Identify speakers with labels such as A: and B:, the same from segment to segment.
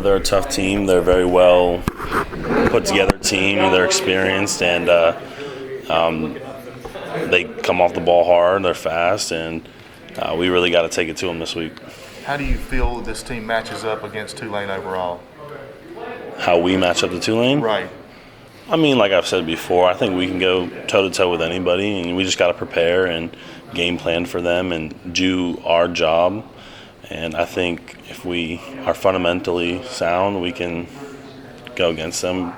A: they're a tough team. They're a very well put together team. They're experienced, and they come off the ball hard. They're fast, and we really got to take it to them this week.
B: How do you feel this team matches up against Tulane overall?
A: How we match up to Tulane?
B: Right.
A: I mean, like I've said before, I think we can go toe-to-toe with anybody, and we just got to prepare and game plan for them and do our job. And I think if we are fundamentally sound, we can go against them,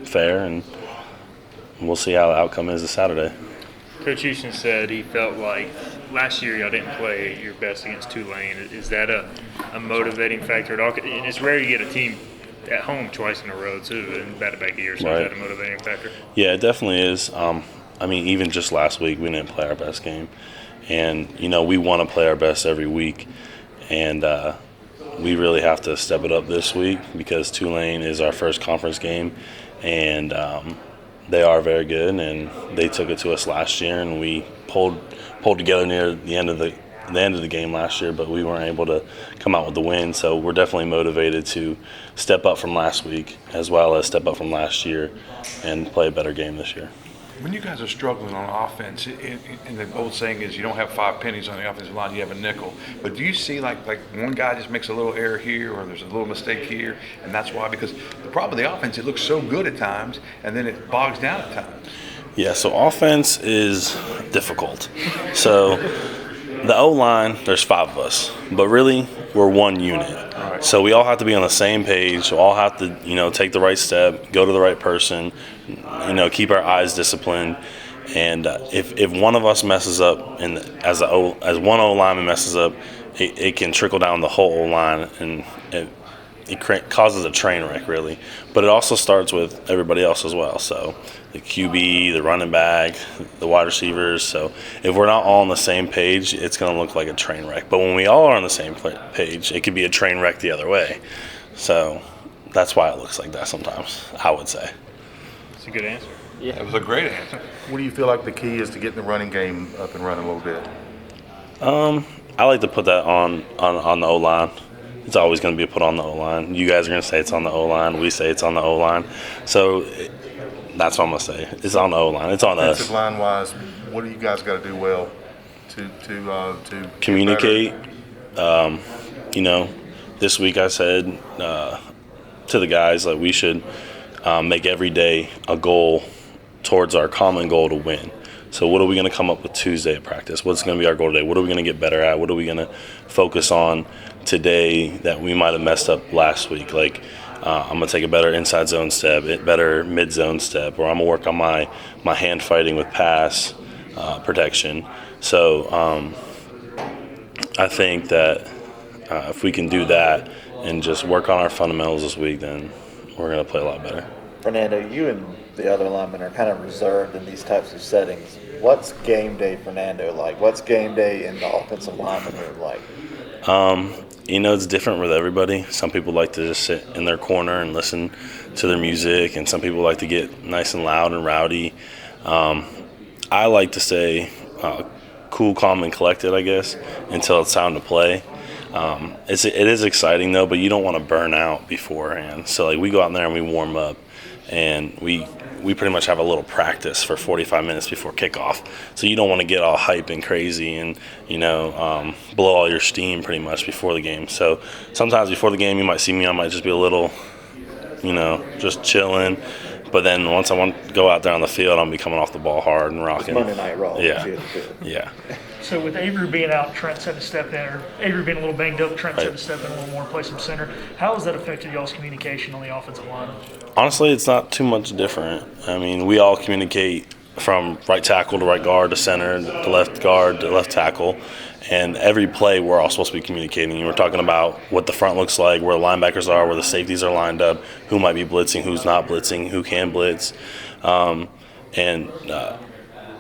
A: fair, and we'll see how the outcome is this Saturday.
C: Coach Houston said he felt like last year y'all didn't play your best against Tulane. Is that a motivating factor at all? And it's rare you get a team at home twice in a row, too, in back-to-back years. So
A: Right.
C: Is that a motivating factor?
A: Yeah, it definitely is. Even just last week, we didn't play our best game. And, we want to play our best every week. And we really have to step it up this week because Tulane is our first conference game. And they are very good, and they took it to us last year, and we pulled together near the end of the game last year, but we weren't able to come out with the win. So we're definitely motivated to step up from last week as well as step up from last year and play a better game this year.
D: When you guys are struggling on offense, and the old saying is you don't have 5 pennies on the offensive line, you have a nickel. But do you see like one guy just makes a little error here or there's a little mistake here, and that's why? Because the problem with the offense, it looks so good at times, and then it bogs down at times.
A: Yeah, so offense is difficult. So the O-line, there's 5 of us, but really we're one unit.
D: Right.
A: So we all have to be on the same page. We all have to, take the right step, go to the right person, keep our eyes disciplined. And if one of us messes up, and as one O-lineman messes up, it can trickle down the whole O-line, and it causes a train wreck, really. But it also starts with everybody else as well. So the QB, the running back, the wide receivers. So if we're not all on the same page, it's going to look like a train wreck. But when we all are on the same page, it could be a train wreck the other way. So that's why it looks like that sometimes, I would say.
C: It's a good answer.
D: Yeah, it was a great answer.
B: What do you feel like the key is to getting the running game up and running a little bit?
A: I like to put that on the O-line. It's always going to be put on the O-line. You guys are going to say it's on the O-line. We say it's on the O-line. So that's what I'm going to say. It's on the O-line. It's on us.
B: Defensive line-wise, what do you guys got to do well to
A: communicate? This week I said to the guys that we should make every day a goal towards our common goal to win. So what are we going to come up with Tuesday at practice? What's going to be our goal today? What are we going to get better at? What are we going to focus on today that we might have messed up last week? Like I'm going to take a better inside zone step, a better mid zone step, or I'm going to work on my hand fighting with pass protection. So I think that if we can do that and just work on our fundamentals this week, then we're going to play a lot better.
E: Fernando, you and the other linemen are kind of reserved in these types of settings. What's game day Fernando like? What's game day in the offensive lineman room like?
A: It's different with everybody. Some people like to just sit in their corner and listen to their music, and some people like to get nice and loud and rowdy. I like to stay cool, calm, and collected, I guess, until it's time to play. It is exciting, though, but you don't want to burn out beforehand. So, we go out there and we warm up, and we pretty much have a little practice for 45 minutes before kickoff. So you don't want to get all hype and crazy and, blow all your steam pretty much before the game. So sometimes before the game you might see me, I might just be a little, just chilling. But then once I want to go out there on the field, I'll be coming off the ball hard and rocking.
E: Monday Night Raw.
A: Yeah.
F: So with Avery being out, Trent's had to step in, or Avery being a little banged up, Trent's had to step in a little more and play some center. How has that affected y'all's communication on the offensive line?
A: Honestly, it's not too much different. We all communicate from right tackle to right guard to center to left guard to left tackle. And every play, we're all supposed to be communicating. We're talking about what the front looks like, where the linebackers are, where the safeties are lined up, who might be blitzing, who's not blitzing, who can blitz.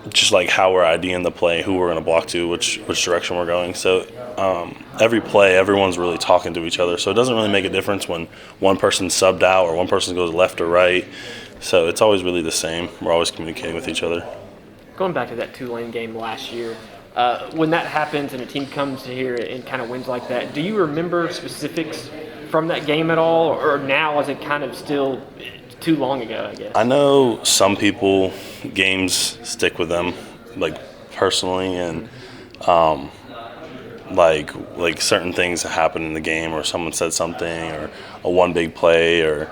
A: Just like how we're IDing the play, who we're going to block to, which direction we're going. So every play, everyone's really talking to each other. So it doesn't really make a difference when one person's subbed out or one person goes left or right. So it's always really the same. We're always communicating with each other.
G: Going back to that Tulane game last year, When that happens and a team comes here and kind of wins like that, do you remember specifics from that game at all, or now is it kind of still too long ago, I guess?
A: I know some people, games stick with them, like personally, and like certain things that happened in the game, or someone said something, or a one big play, or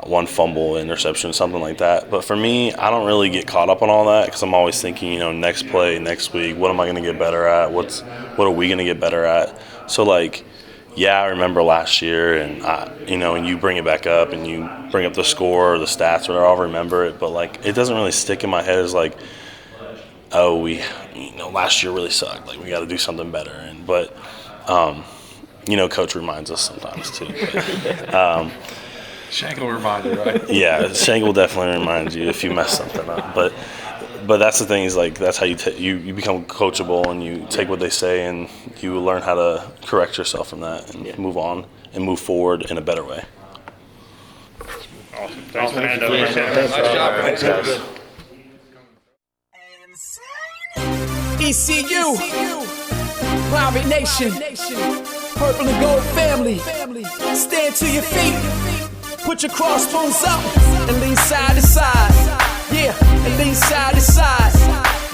A: one fumble, interception, something like that. But for me, I don't really get caught up on all that because I'm always thinking, next play, next week, what am I going to get better at? What are we going to get better at? So like, yeah, I remember last year, and and you bring it back up, and you bring up the score or the stats, whatever. I'll remember it, but like, it doesn't really stick in my head as like, oh, last year really sucked. Like, we got to do something better. But coach reminds us sometimes too. But,
D: Shank will remind you, right?
A: yeah, Shank will definitely remind you if you mess something up. But that's the thing, is like, that's how you become coachable, and you take what they say and you learn how to correct yourself from that and move on and move forward in a better way.
C: Awesome. Thanks, Fernando.
E: Thanks,
D: Nice job,
E: guys.
H: ECU, Private Nation, Purple and Gold family. Stand to your feet, put your crossbones up, and lean side to side. Yeah, and lean side to side.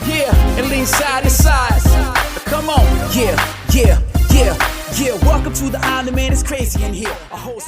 H: Yeah, and lean side to side. Come on, yeah. Welcome to the island, man. It's crazy in here. A whole